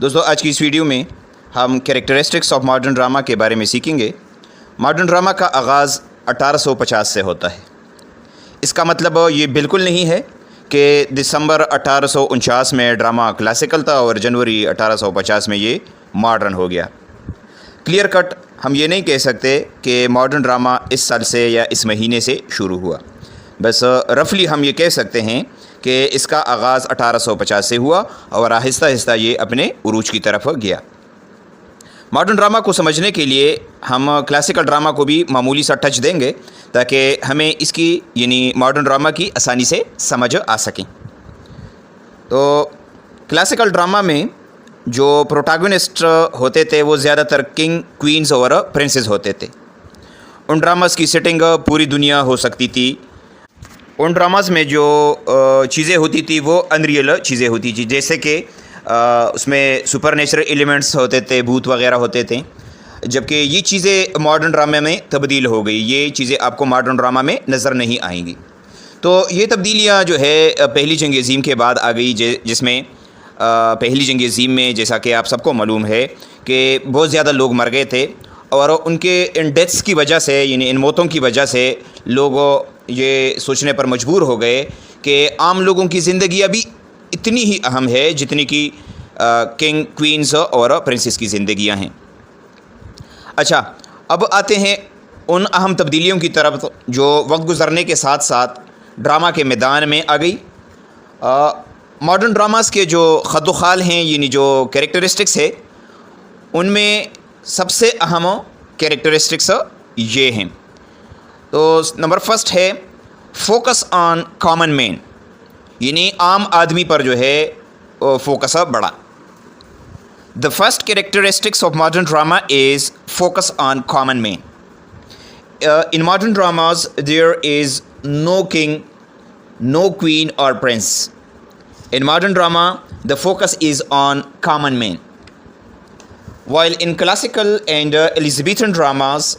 دوستو آج کی اس ویڈیو میں ہم کریکٹرسٹکس آف ماڈرن ڈرامہ کے بارے میں سیکھیں گے۔ ماڈرن ڈرامہ کا آغاز 1850 سے ہوتا ہے۔ اس کا مطلب یہ بالکل نہیں ہے کہ دسمبر 1849 میں ڈرامہ کلاسیکل تھا اور جنوری 1850 میں یہ ماڈرن ہو گیا۔ کلیئر کٹ ہم یہ نہیں کہہ سکتے کہ ماڈرن ڈرامہ اس سال سے یا اس مہینے سے شروع ہوا، بس رفلی ہم یہ کہہ سکتے ہیں کہ اس کا آغاز 1850 سے ہوا اور آہستہ آہستہ یہ اپنے عروج کی طرف گیا۔ ماڈرن ڈرامہ کو سمجھنے کے لیے ہم کلاسیکل ڈرامہ کو بھی معمولی سا ٹچ دیں گے تاکہ ہمیں اس کی ماڈرن ڈرامہ کی آسانی سے سمجھ آ سکیں۔ تو کلاسیکل ڈرامہ میں جو پروٹاگونسٹ ہوتے تھے وہ زیادہ تر کنگ، کوئینز اور پرنسز ہوتے تھے۔ ان ڈراماز کی سیٹنگ پوری دنیا ہو سکتی تھی۔ ان ڈراماز میں جو چیزیں ہوتی تھی وہ انریل چیزیں ہوتی تھیں، جیسے کہ اس میں سپر نیچرل ایلیمنٹس ہوتے تھے، بھوت وغیرہ ہوتے تھے، جبکہ یہ چیزیں ماڈرن ڈرامے میں تبدیل ہو گئی۔ یہ چیزیں آپ کو ماڈرن ڈرامہ میں نظر نہیں آئیں گی۔ تو یہ تبدیلیاں جو ہے پہلی جنگ عظیم کے بعد آ گئی، جس میں پہلی جنگ عظیم میں جیسا کہ آپ سب کو معلوم ہے کہ بہت زیادہ لوگ مر گئے تھے، اور ان کے ان ڈیتھس کی وجہ سے ان موتوں کی وجہ سے لوگ یہ سوچنے پر مجبور ہو گئے کہ عام لوگوں کی زندگی ابھی اتنی ہی اہم ہے جتنی کہ کنگ، کوئینز اور پرنسز کی زندگیاں ہیں۔ اچھا، اب آتے ہیں ان اہم تبدیلیوں کی طرف جو وقت گزرنے کے ساتھ ساتھ ڈرامہ کے میدان میں آ گئی۔ ماڈرن ڈراماز کے جو خد و خال ہیں، جو کریکٹرسٹکس ہے، ان میں سب سے اہم کریکٹرسٹکس یہ ہیں۔ تو نمبر فرسٹ ہے فوکس آن کامن مین، عام آدمی پر جو ہے فوکس بڑھا۔ The first characteristics of modern drama is focus on common man. In modern dramas, there is no king, no queen or prince. In modern drama, the focus is on common man. While in classical and Elizabethan dramas,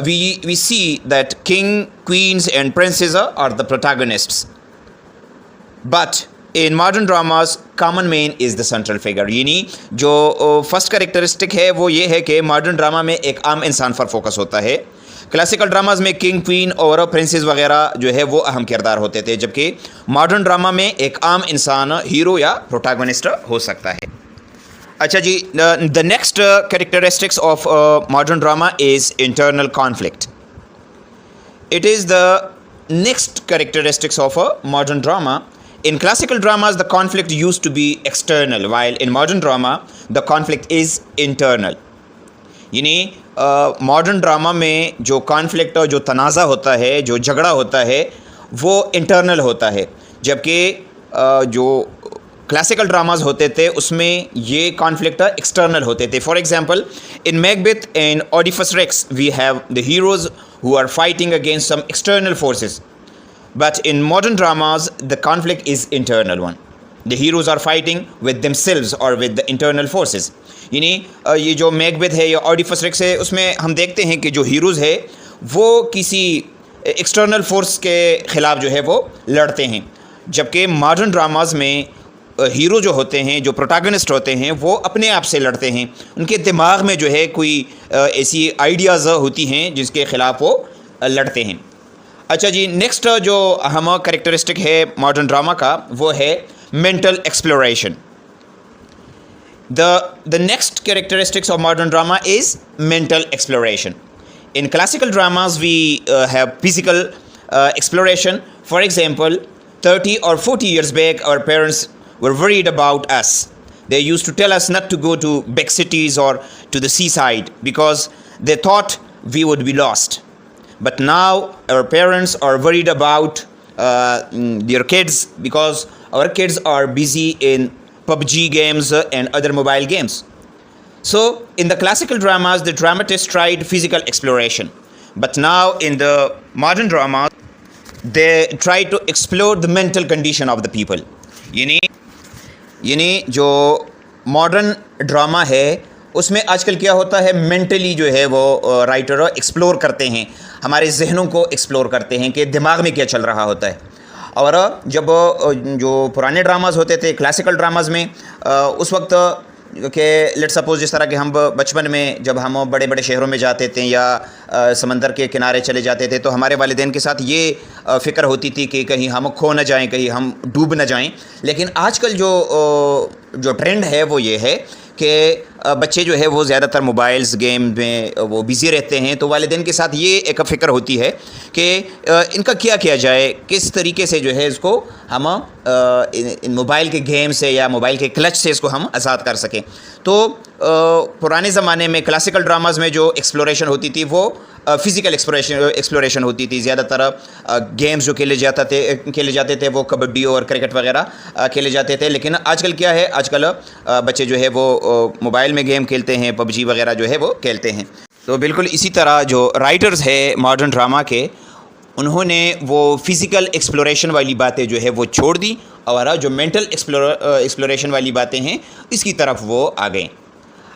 we see that king, queens and princes are the protagonists. But in modern dramas, common man is the central figure. جو first characteristic ہے وہ یہ ہے کہ modern drama میں ایک عام انسان پر فوکس ہوتا ہے۔ کلاسیکل ڈراماز میں کنگ، کوئین اور پرنسز وغیرہ جو ہے وہ اہم کردار ہوتے تھے، جبکہ ماڈرن ڈرامہ میں ایک عام انسان ہیرو یا پروٹاگونسٹ ہو سکتا ہے۔ اچھا جی، the next characteristics of modern drama is internal conflict. It is the next characteristics of modern drama. In classical dramas, the conflict used to be external, while in modern drama, the conflict is internal. Modern drama میں جو conflict, جو تنازع ہوتا ہے، جو جھگڑا ہوتا ہے، وہ انٹرنل ہوتا ہے، جبکہ جو کلاسیکل ڈراماز ہوتے تھے اس میں یہ کانفلکٹ ایکسٹرنل ہوتے تھے۔ For example, in Macbeth and Oedipus Rex we have the heroes who are fighting against some external forces. But in modern dramas, the conflict is internal one. The heroes are fighting with themselves or with the internal forces. یہ جو میکبیتھ ہے یا اوڈیفس racks ہے، اس میں ہم دیکھتے ہیں کہ جو ہیروز ہے وہ کسی ایکسٹرنل فورس کے خلاف جو ہے وہ لڑتے ہیں، جبکہ ماڈرن ڈراماز میں ہیرو جو ہوتے ہیں، جو پروٹاگونسٹ ہوتے ہیں، وہ اپنے آپ سے لڑتے ہیں۔ ان کے دماغ میں جو ہے کوئی ایسی آئیڈیاز ہوتی ہیں جس کے خلاف وہ لڑتے ہیں۔ اچھا جی، نیکسٹ جو اہم کریکٹرسٹک ہے ماڈرن ڈرامہ کا وہ ہے mental exploration. The next characteristics of modern drama is mental exploration. In classical dramas, we have physical exploration. For example, 30 or 40 years back, our parents were worried about us. They used to tell us not to go to big cities or to the seaside because they thought we would be lost. But now our parents are worried about their kids because our kids are busy in PUBG games and other mobile games. So in the classical dramas, the dramatists tried physical exploration. But now in the modern drama, they try to explore the mental condition of the people. جو modern drama ہے اس میں آج کل کیا ہوتا ہے، mentally جو ہے وہ رائٹر ایکسپلور کرتے ہیں، ہمارے ذہنوں کو ایکسپلور کرتے ہیں کہ دماغ میں کیا چل رہا ہوتا ہے۔ اور جب جو پرانے ڈراماز ہوتے تھے کلاسیکل ڈراماز میں، اس وقت کہ لیٹ سپوز جس طرح کہ ہم بچپن میں جب ہم بڑے بڑے شہروں میں جاتے تھے یا سمندر کے کنارے چلے جاتے تھے تو ہمارے والدین کے ساتھ یہ فکر ہوتی تھی کہ کہیں ہم کھو نہ جائیں, کہیں ہم ڈوب نہ جائیں. لیکن آج کل جو ٹرینڈ ہے وہ یہ ہے کہ بچے جو ہے وہ زیادہ تر موبائلز گیم میں وہ بزی رہتے ہیں, تو والدین کے ساتھ یہ ایک فکر ہوتی ہے کہ ان کا کیا کیا جائے, کس طریقے سے جو ہے اس کو ہم ان موبائل کے گیم سے یا موبائل کے کلچ سے اس کو ہم آزاد کر سکیں. تو پرانے زمانے میں کلاسیکل ڈراماز میں جو ایکسپلوریشن ہوتی تھی وہ فزیکل ایکسپلوریشن ہوتی تھی. زیادہ تر گیمز جو کھیلے جاتے تھے وہ کبڈی اور کرکٹ وغیرہ کھیلے جاتے تھے. لیکن آج کل کیا ہے, آج کل بچے جو ہے وہ موبائل میں گیم کھیلتے ہیں, پب جی وغیرہ جو ہے وہ کھیلتے ہیں. تو بالکل اسی طرح جو رائٹرز ہے ماڈرن ڈرامہ کے, انہوں نے وہ فزیکل ایکسپلوریشن والی باتیں جو ہے وہ چھوڑ دی اور جو مینٹل ایکسپلوریشن والی باتیں ہیں اس کی طرف وہ آ گئیں.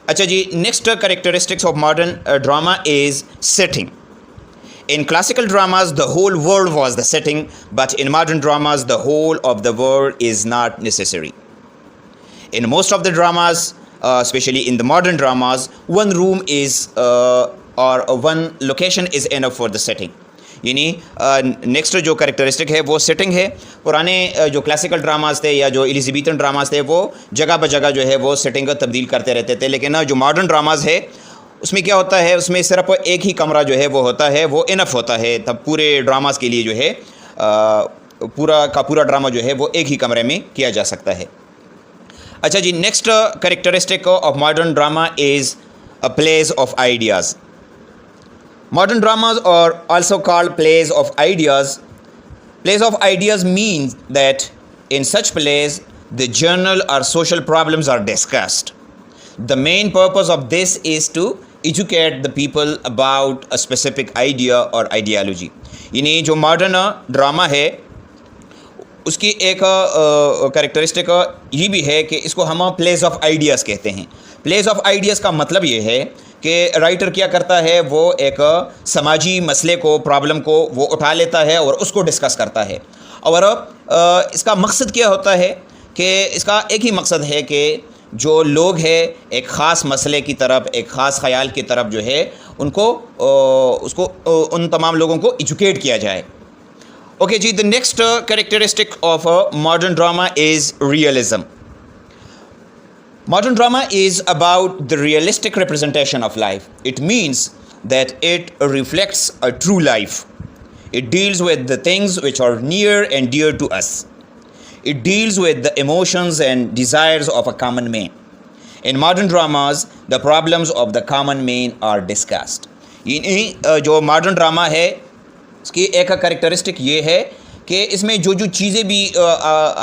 اچھا جی, next characteristics of modern drama is setting. In classical dramas, the whole world was the setting, but in modern dramas, the whole of the world is not necessary. In most of the dramas, especially in the modern dramas, one room is or one location is enough for the setting. یعنی next جو characteristic ہے وہ setting ہے. پرانے جو classical dramas تھے یا جو ایلیزابیتھن ڈراماز تھے وہ جگہ بجگہ جو ہے وہ سیٹنگ تبدیل کرتے رہتے تھے. لیکن جو ماڈرن ڈراماز ہے اس میں کیا ہوتا ہے, اس میں صرف ایک ہی کمرہ جو ہے وہ ہوتا ہے, وہ انف ہوتا ہے. تب پورے ڈراماز کے لیے جو ہے پورا کا پورا ڈرامہ جو ہے وہ ایک ہی کمرے میں کیا جا سکتا ہے. اچھا جی, next characteristic of modern drama is plays of ideas. Modern dramas are also called plays of ideas. Plays of ideas means that in such plays the general or social problems are discussed. The main purpose of this is to educate the people about a specific idea or ideology. یعنی جو modern drama ہے اس کی ایک characteristic یہ بھی ہے کہ اس کو ہم پلیز آف آئیڈیاز کہتے ہیں. پلیز آف آئیڈیاز کا مطلب یہ ہے کہ رائٹر کیا کرتا ہے, وہ ایک سماجی مسئلے کو, پرابلم کو وہ اٹھا لیتا ہے اور اس کو ڈسکس کرتا ہے. اور اس کا مقصد کیا ہوتا ہے کہ اس کا ایک ہی مقصد ہے کہ جو لوگ ہیں ایک خاص مسئلے کی طرف, ایک خاص خیال کی طرف جو ہے ان کو ان تمام لوگوں کو ایجوکیٹ کیا جائے. اوکے جی, the next characteristic of modern drama is realism. Modern drama is about the realistic representation of life. It means that it reflects a true life. It deals with the things which are near and dear to us. It deals with the emotions and desires of a common man. In modern dramas, the problems of the common man are discussed. جو modern drama ہے اس کی ایک characteristic یہ ہے کہ اس میں جو چیزیں بھی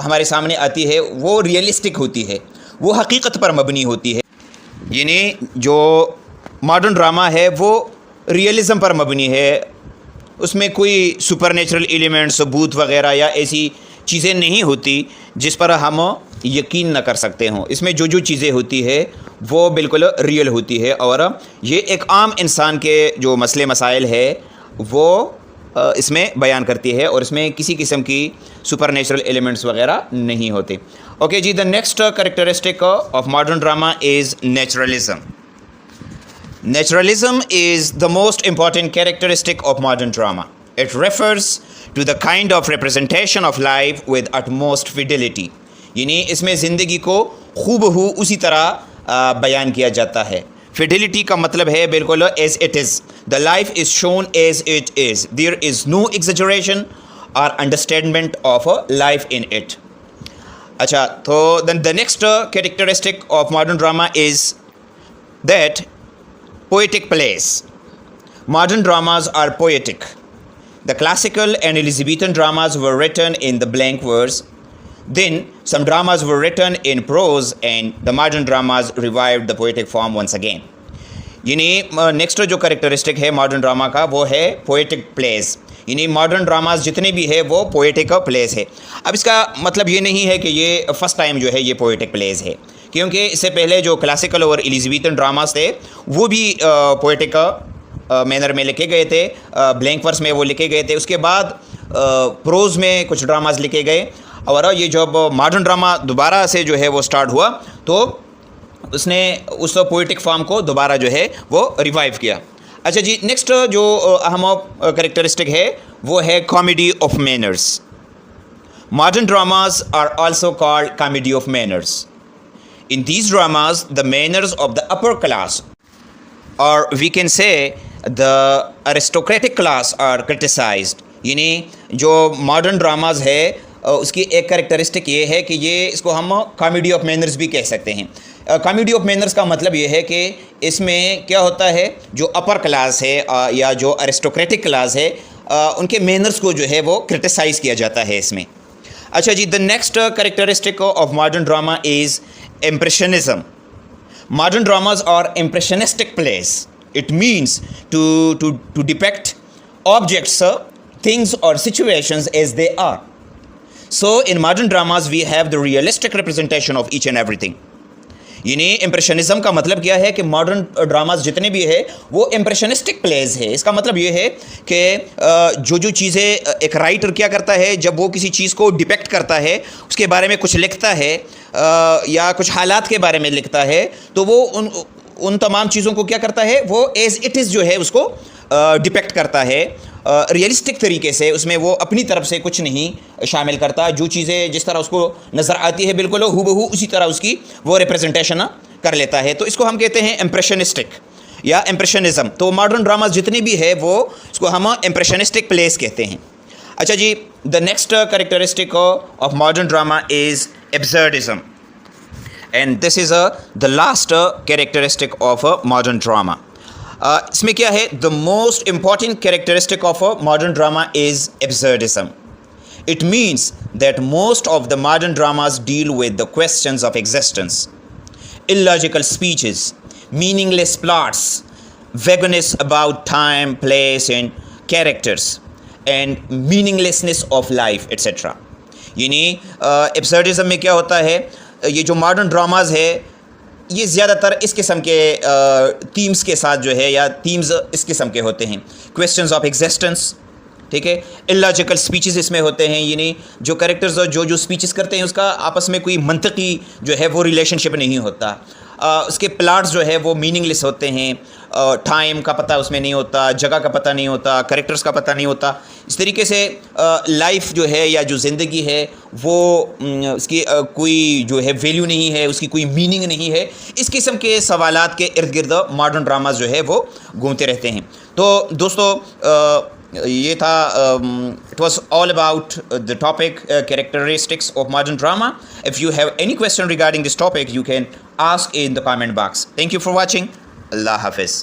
ہمارے سامنے آتی ہے وہ ریئلسٹک ہوتی ہے, وہ حقیقت پر مبنی ہوتی ہے. یعنی جو ماڈرن ڈرامہ ہے وہ ریئلزم پر مبنی ہے, اس میں کوئی سپر نیچرل ایلیمنٹس, بھوت وغیرہ یا ایسی چیزیں نہیں ہوتی جس پر ہم یقین نہ کر سکتے ہوں. اس میں جو چیزیں ہوتی ہے وہ بالکل ریئل ہوتی ہے, اور یہ ایک عام انسان کے جو مسئلے مسائل ہے وہ اس میں بیان کرتی ہے, اور اس میں کسی قسم کی سپر نیچرل ایلیمنٹس وغیرہ نہیں ہوتے. اوکے جی, the next characteristic of modern drama is naturalism. Naturalism is the most important characteristic of modern drama. It refers to the kind of representation of life with utmost fidelity. یعنی اس میں زندگی کو خوبہو اسی طرح بیان کیا جاتا ہے. فیڈیلیٹی کا مطلب ہے بالکل as it is. The life is shown as it is. There is no exaggeration اور understatement of life in it. اچھا, تو then the next characteristic of modern drama is that poetic plays. Modern dramas are poetic. The classical and Elizabethan dramas were written in the blank verse. Then some dramas were written in prose and the modern dramas revived the poetic form once again. یعنی next جو characteristic ہے modern drama کا وہ ہے poetic please. یعنی modern dramas جتنے بھی ہے وہ پوئٹک پلیز ہے. اب اس کا مطلب یہ نہیں ہے کہ یہ فرسٹ ٹائم جو ہے یہ پوئٹک پلیز ہے, کیونکہ اس سے پہلے جو کلاسیکل اور ایلیزابیتھن ڈراماز تھے وہ بھی پوئٹک مینر میں لکھے گئے تھے, بلینک ورس میں وہ لکھے گئے تھے. اس کے بعد پروز میں کچھ ڈراماز لکھے گئے, اور یہ جب ماڈرن ڈرامہ دوبارہ سے جو ہے وہ سٹارٹ ہوا تو اس نے اس پوئٹک فارم کو دوبارہ جو ہے وہ ریوائیو کیا. اچھا جی, نیکسٹ جو اہم کریکٹرسٹک ہے وہ ہے comedy of manners. Modern dramas are also called comedy of manners. In these dramas, the manners of the upper class, or we can say the aristocratic class, are criticized. یعنی جو modern dramas ہے اس کی ایک characteristic یہ ہے کہ یہ اس کو ہم کامیڈی آف مینرز بھی کہہ سکتے ہیں. کامیڈی آف مینرز کا مطلب یہ ہے کہ اس میں کیا ہوتا ہے, جو اپر کلاس ہے یا جو ارسٹوکریٹک کلاس ہے ان کے مینرز کو جو ہے وہ کرٹیسائز کیا جاتا ہے اس میں. اچھا جی, the next characteristic of modern drama is Impressionism. Modern dramas are impressionistic plays. It means to depict objects, things or situations as they are. So in modern dramas we have the realistic representation of each and everything. یعنی امپریشنزم کا مطلب کیا ہے کہ modern dramas جتنے بھی ہے وہ امپریشنسٹک پلیز ہے. اس کا مطلب یہ ہے کہ جو چیزیں ایک رائٹر کیا کرتا ہے جب وہ کسی چیز کو ڈپیکٹ کرتا ہے, اس کے بارے میں کچھ لکھتا ہے یا کچھ حالات کے بارے میں لکھتا ہے, تو وہ ان تمام چیزوں کو کیا کرتا ہے, وہ ایز اٹ از جو ہے اس کو ڈپیکٹ کرتا ہے ریئلسٹک طریقے سے. اس میں وہ اپنی طرف سے کچھ نہیں شامل کرتا, جو چیزیں جس طرح اس کو نظر آتی ہے بالکل ہو بہو اسی طرح اس کی وہ ریپرزنٹیشن کر لیتا ہے. تو اس کو ہم کہتے ہیں امپریشنسٹک یا امپریشنزم. تو ماڈرن ڈراماز جتنے بھی ہے وہ اس کو ہم امپریشنسٹک پلیز کہتے ہیں. اچھا جی, the next characteristic of modern drama is absurdism, and this is the last characteristic of modern drama. اس میں کیا ہے, the most important characteristic of modern drama is absurdism. It means that most of the modern dramas deal with the questions of existence, illogical speeches, meaningless plots, vagueness about time, place and characters, and meaninglessness of life, etc. یعنی ایبسرڈزم میں کیا ہوتا ہے, یہ جو modern dramas ہے یہ زیادہ تر اس قسم کے تھیمز کے ساتھ جو ہے, یا تھیمز اس قسم کے ہوتے ہیں. کویسچنز آف ایگزسٹنس, ٹھیک ہے, illogical speeches اس میں ہوتے ہیں, یعنی جو کریکٹرز جو اسپیچز کرتے ہیں اس کا آپس میں کوئی منطقی جو ہے وہ ریلیشن شپ نہیں ہوتا. اس کے پلاٹس جو ہے وہ میننگ لیس ہوتے ہیں, ٹائم کا پتہ اس میں نہیں ہوتا, جگہ کا پتہ نہیں ہوتا, کریکٹرز کا پتہ نہیں ہوتا. اس طریقے سے لائف جو ہے یا جو زندگی ہے وہ اس کی کوئی جو ہے ویلیو نہیں ہے, اس کی کوئی میننگ نہیں ہے. اس قسم کے سوالات کے ارد گرد ماڈرن ڈراماز جو ہے وہ گھومتے رہتے ہیں. تو دوستو یہ تھا, it was all about the topic characteristics of modern drama. If you have any question regarding this topic, you can ask in the comment box. Thank you for watching. Allah Hafiz.